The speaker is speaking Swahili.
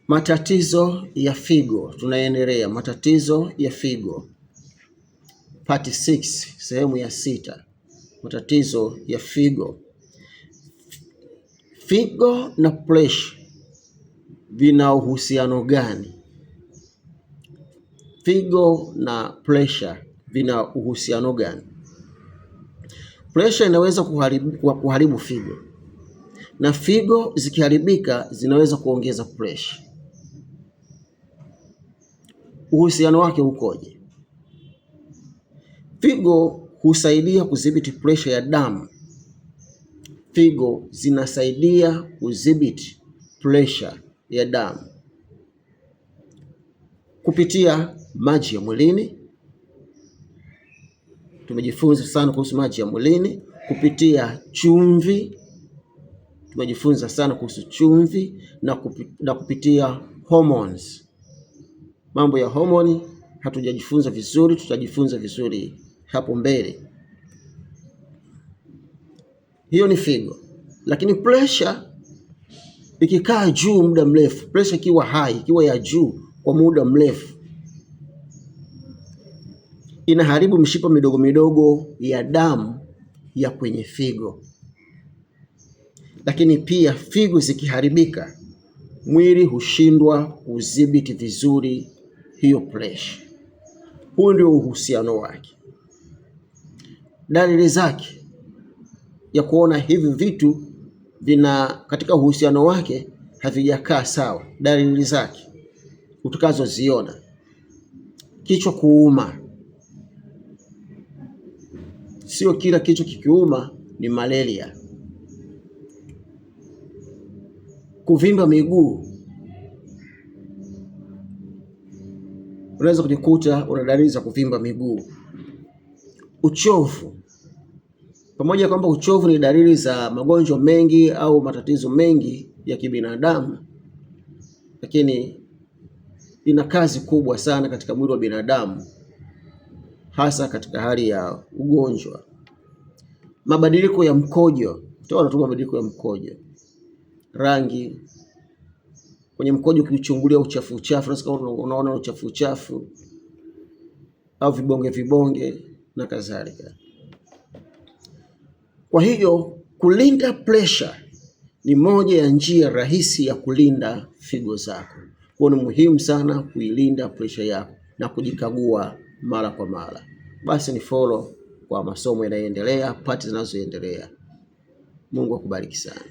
Matatizo ya figo, tunaendelea. Matatizo ya figo, part 6, sehemu ya 6. Matatizo ya figo. Figo na pressure vina uhusiano gani? Figo na pressure vina uhusiano gani? Pressure inaweza kuharibu figo, na figo zikiharibika zinaweza kuongeza pressure. Uhusiano wake ukoje? Figo husaidia kudhibiti pressure ya damu. Figo zinasaidia kudhibiti pressure ya damu kupitia maji ya mwilini. Tumejifunza sana kuhusu maji ya mwilini. Kupitia chumvi, tumejifunza sana kuhusu chumvi, na kupitia hormones. Mambo ya homoni hatujajifunza vizuri, tutajifunza vizuri hapo mbele. Hiyo ni figo. Lakini pressure ikikaa juu muda mrefu, pressure ikiwa high, ikiwa ya juu kwa muda mrefu, inaharibu mishipa midogo midogo ya damu ya kwenye figo. Lakini pia figo zikiharibika, mwili hushindwa kudhibiti vizuri hiyo pressure. Huu ndio uhusiano wake. Dalili zake ya kuona hivi vitu vina katika uhusiano wake havijakaa sawa, dalili zake utakazoziona: kichwa kuuma. Sio kila kichwa kikiuma ni malaria. Kuvimba miguu, unaweza kujikuta una dalili za kuvimba miguu. Uchovu, pamoja kwamba uchovu ni dalili za magonjwa mengi au matatizo mengi ya kibinadamu, lakini ina kazi kubwa sana katika mwili wa binadamu, hasa katika hali ya ugonjwa. Mabadiliko ya mkojo, utaona tu mabadiliko ya mkojo, rangi kwenye mkojo. Ukichungulia uchafu unaona uchafu au vibonge na kadhalika. Kwa hiyo kulinda pressure ni moja ya njia rahisi ya kulinda figo zako. Kwa ni muhimu sana kuilinda pressure yako na kujikagua mara kwa mara. Basi ni follow kwa masomo yanayoendelea, pati zinazoendelea. Mungu akubariki sana.